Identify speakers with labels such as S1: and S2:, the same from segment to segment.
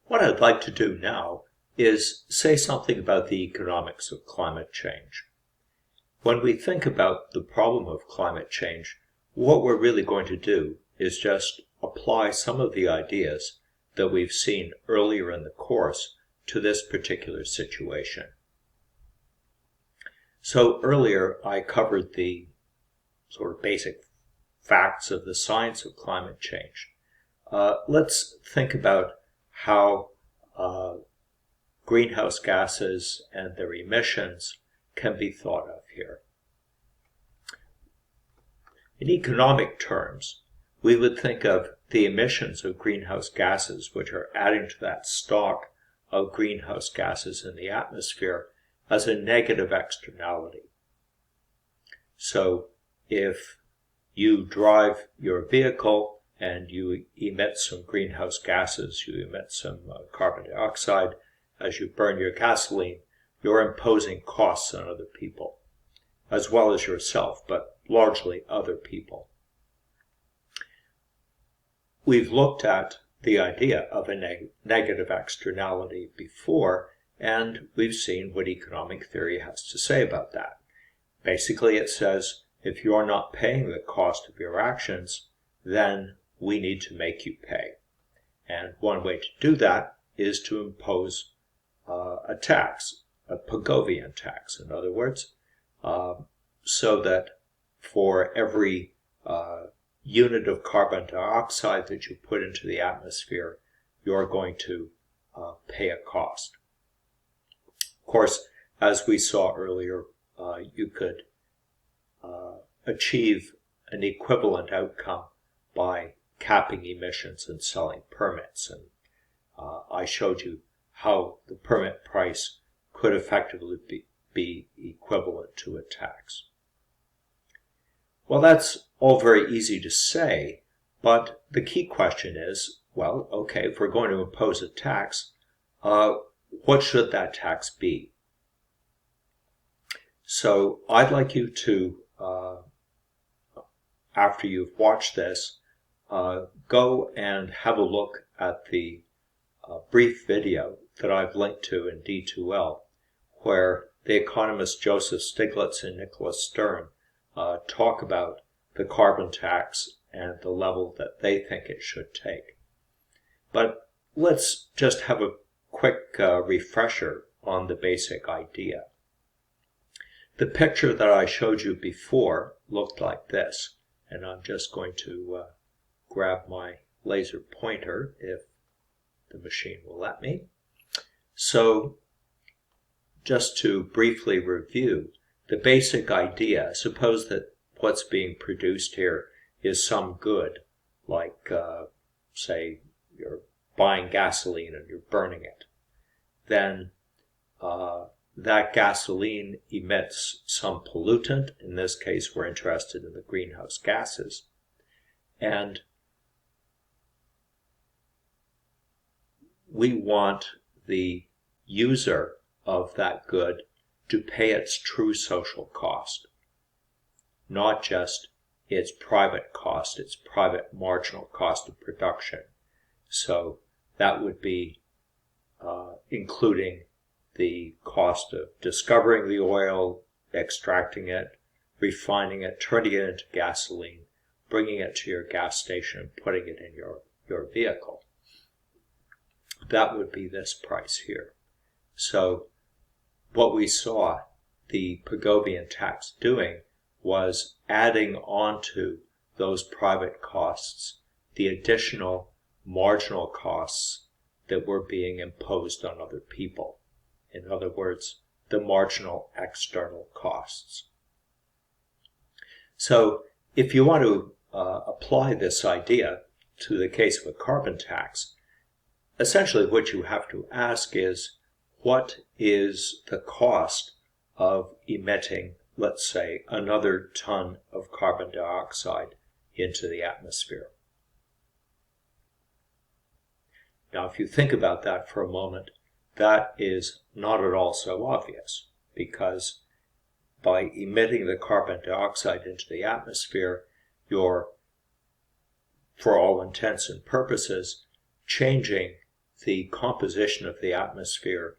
S1: What I'd like to do now is say something about the economics of climate change. When we think about the problem of climate change, what we're really going to do is just apply some of the ideas that we've seen earlier in the course to this particular situation. So earlier I covered the sort of basic facts of the science of climate change. Let's think about how greenhouse gases and their emissions can be thought of here. In economic terms, we would think of the emissions of greenhouse gases, which are adding to that stock of greenhouse gases in the atmosphere, as a negative externality. So if you drive your vehicle and you emit some greenhouse gases, you emit some carbon dioxide as you burn your gasoline, you're imposing costs on other people, as well as yourself, but largely other people. We've looked at the idea of a negative externality before, and we've seen what economic theory has to say about that. Basically, it says, if you're not paying the cost of your actions, then we need to make you pay. And one way to do that is to impose a tax, a Pigovian tax, in other words, so that for every unit of carbon dioxide that you put into the atmosphere, you're going to pay a cost. Of course, as we saw earlier, you could achieve an equivalent outcome by capping emissions and selling permits. And I showed you how the permit price could effectively be equivalent to a tax. Well, that's all very easy to say, but the key question is, well, okay, if we're going to impose a tax, what should that tax be? So I'd like you to, after you've watched this, go and have a look at the brief video that I've linked to in D2L, where the economists Joseph Stiglitz and Nicholas Stern talk about the carbon tax and the level that they think it should take. But let's just have a quick refresher on the basic idea. The picture that I showed you before looked like this, and I'm just going to grab my laser pointer if the machine will let me. So just to briefly review the basic idea, suppose that what's being produced here is some good, like say you're buying gasoline and you're burning it. Then that gasoline emits some pollutant. In this case, we're interested in the greenhouse gases. And we want the user of that good to pay its true social cost, not just its private cost, its private marginal cost of production. So that would be including the cost of discovering the oil, extracting it, refining it, turning it into gasoline, bringing it to your gas station, and putting it in your vehicle. That would be this price here. So what we saw the Pigovian tax doing was adding onto those private costs the additional marginal costs that were being imposed on other people. In other words, the marginal external costs. So if you want to apply this idea to the case of a carbon tax, essentially what you have to ask is, what is the cost of emitting, let's say, another ton of carbon dioxide into the atmosphere? Now, if you think about that for a moment, that is not at all so obvious, because by emitting the carbon dioxide into the atmosphere, you're, for all intents and purposes, changing the composition of the atmosphere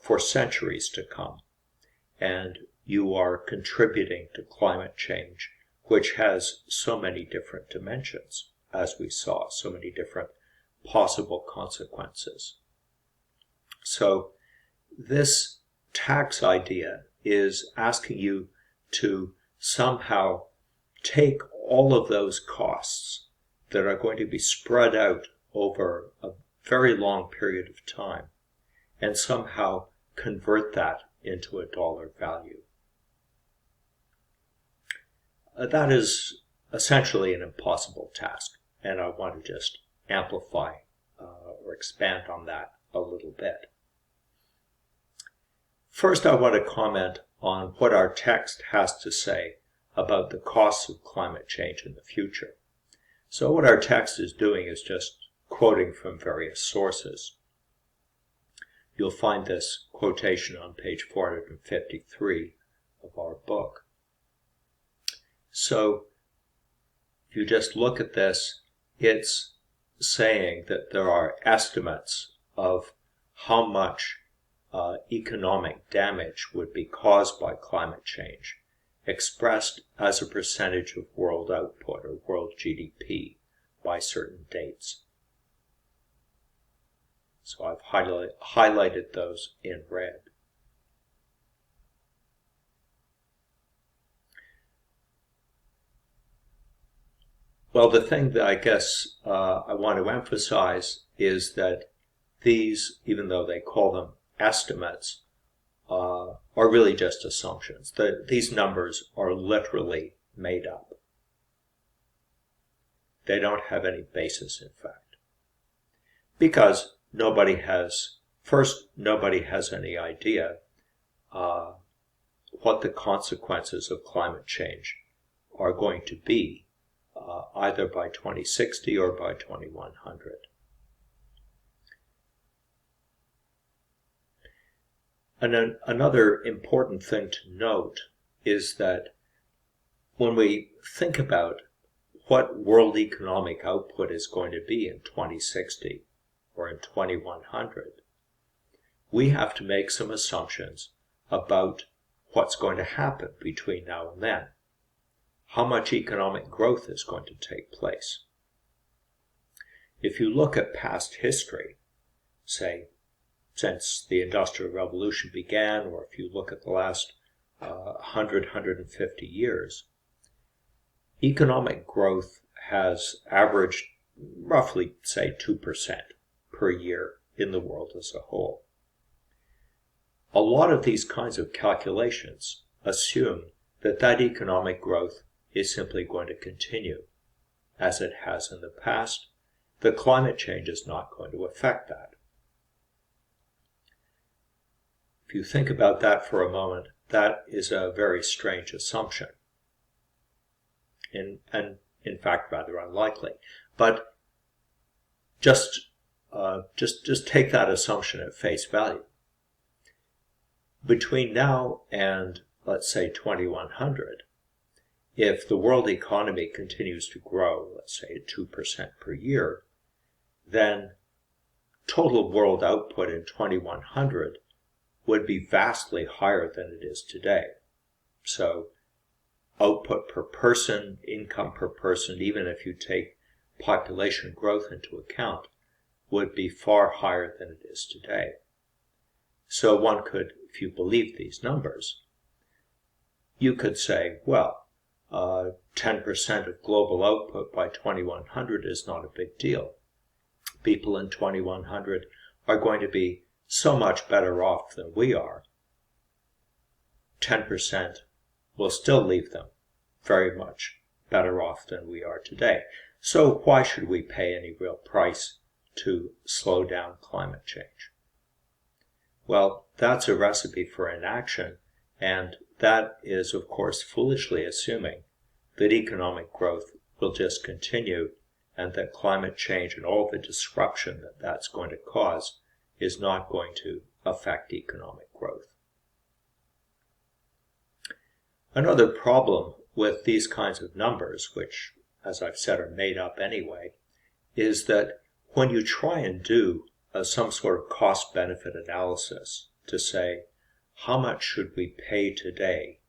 S1: for centuries to come. And you are contributing to climate change, which has so many different dimensions, as we saw, so many different possible consequences. So this tax idea is asking you to somehow take all of those costs that are going to be spread out over a very long period of time and somehow convert that into a dollar value. That is essentially an impossible task, and I want to just amplify or expand on that a little bit. First, I want to comment on what our text has to say about the costs of climate change in the future. So what our text is doing is just quoting from various sources. You'll find this quotation on page 453 of our book. So if you just look at this, it's saying that there are estimates of how much economic damage would be caused by climate change, expressed as a percentage of world output or world GDP by certain dates. So I've highlighted those in red. Well, the thing that I guess I want to emphasize is that these, even though they call them estimates, are really just assumptions. These numbers are literally made up. They don't have any basis, in fact. Because nobody has any idea what the consequences of climate change are going to be, either by 2060 or by 2100. And another important thing to note is that when we think about what world economic output is going to be in 2060 or in 2100, we have to make some assumptions about what's going to happen between now and then. How much economic growth is going to take place. If you look at past history, say, since the Industrial Revolution began, or if you look at the last 150 years, economic growth has averaged roughly, say, 2% per year in the world as a whole. A lot of these kinds of calculations assume that that economic growth is simply going to continue as it has in the past. The climate change is not going to affect that. If you think about that for a moment, that is a very strange assumption. And in fact, rather unlikely. But just take that assumption at face value. Between now and, let's say, 2100, if the world economy continues to grow, let's say at 2% per year, then total world output in 2100 would be vastly higher than it is today. So output per person, income per person, even if you take population growth into account, would be far higher than it is today. So one could, if you believe these numbers, you could say, well, 10% of global output by 2100 is not a big deal. People in 2100 are going to be so much better off than we are. 10% will still leave them very much better off than we are today. So why should we pay any real price to slow down climate change? Well, that's a recipe for inaction, and that is, of course, foolishly assuming that economic growth will just continue and that climate change and all the disruption that that's going to cause is not going to affect economic growth. Another problem with these kinds of numbers, which, as I've said, are made up anyway, is that when you try and do some sort of cost-benefit analysis to say, how much should we pay today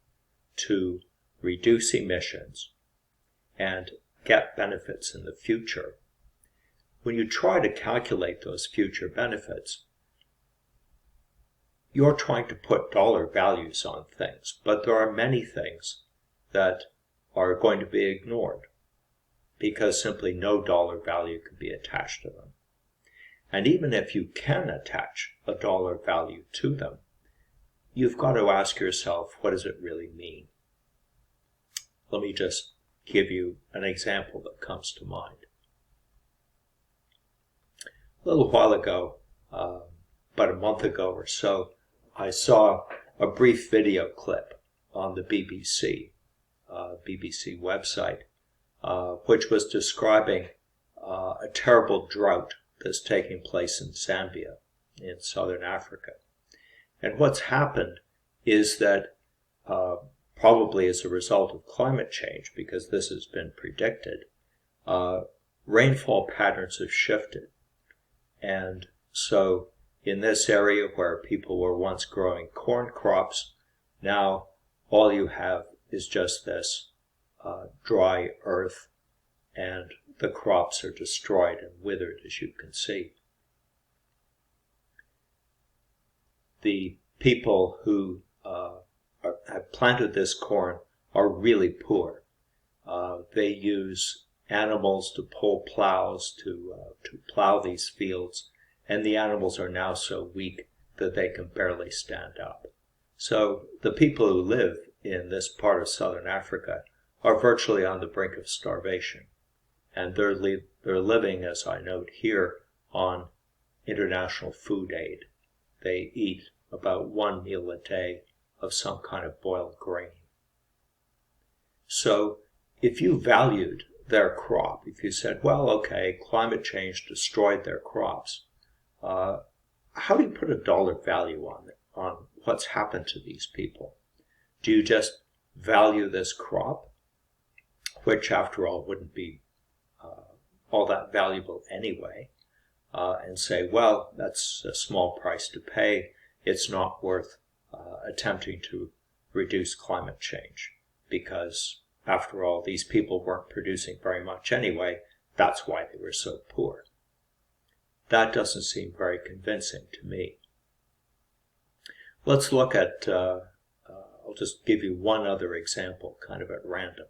S1: to reduce emissions and get benefits in the future? When you try to calculate those future benefits, you're trying to put dollar values on things, but there are many things that are going to be ignored because simply no dollar value can be attached to them. And even if you can attach a dollar value to them, you've got to ask yourself, what does it really mean? Let me just give you an example that comes to mind. A little while ago, about a month ago or so, I saw a brief video clip on the BBC website, which was describing a terrible drought that's taking place in Zambia, in southern Africa. And what's happened is that probably as a result of climate change, because this has been predicted, rainfall patterns have shifted. And so in this area where people were once growing corn crops, now all you have is just this dry earth, and the crops are destroyed and withered, as you can see. The people who have planted this corn are really poor. They use animals to pull plows to plow these fields, and the animals are now so weak that they can barely stand up. So the people who live in this part of southern Africa are virtually on the brink of starvation, and they're living, as I note here, on international food aid. They eat about 1 meal a day of some kind of boiled grain. So if you valued their crop, if you said, well, okay, climate change destroyed their crops, how do you put a dollar value on what's happened to these people? Do you just value this crop, which after all wouldn't be all that valuable anyway, and say, well, that's a small price to pay, it's not worth attempting to reduce climate change, because after all, these people weren't producing very much anyway, that's why they were so poor. That doesn't seem very convincing to me. Let's look at, I'll just give you one other example, kind of at random.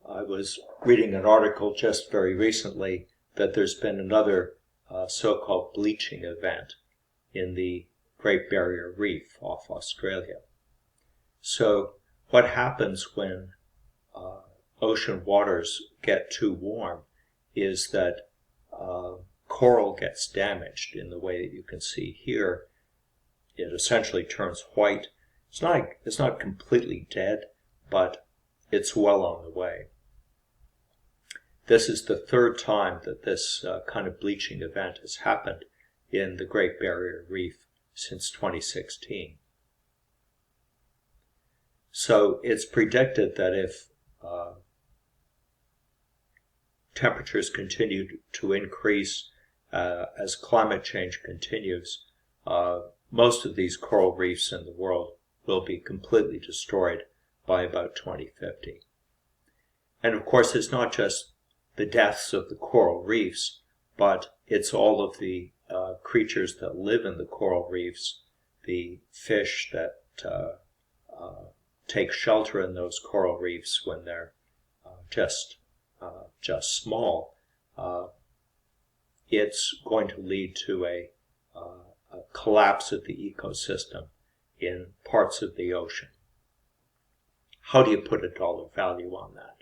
S1: I was reading an article just very recently that there's been another so-called bleaching event in the Great Barrier Reef off Australia. So what happens when ocean waters get too warm is that coral gets damaged in the way that you can see here. It essentially turns white. It's not completely dead, but it's well on the way. This is the third time that this kind of bleaching event has happened in the Great Barrier Reef since 2016. So it's predicted that if temperatures continue to increase as climate change continues, most of these coral reefs in the world will be completely destroyed by about 2050. And of course, it's not just the deaths of the coral reefs, but it's all of the creatures that live in the coral reefs, the fish that take shelter in those coral reefs when they're just small. It's going to lead to a collapse of the ecosystem in parts of the ocean. How do you put a dollar value on that?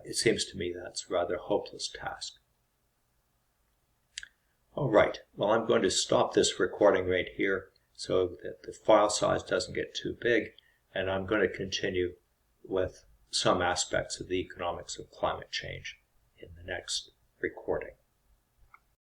S1: It seems to me that's a rather hopeless task. All right, well, I'm going to stop this recording right here so that the file size doesn't get too big, and I'm going to continue with some aspects of the economics of climate change in the next recording.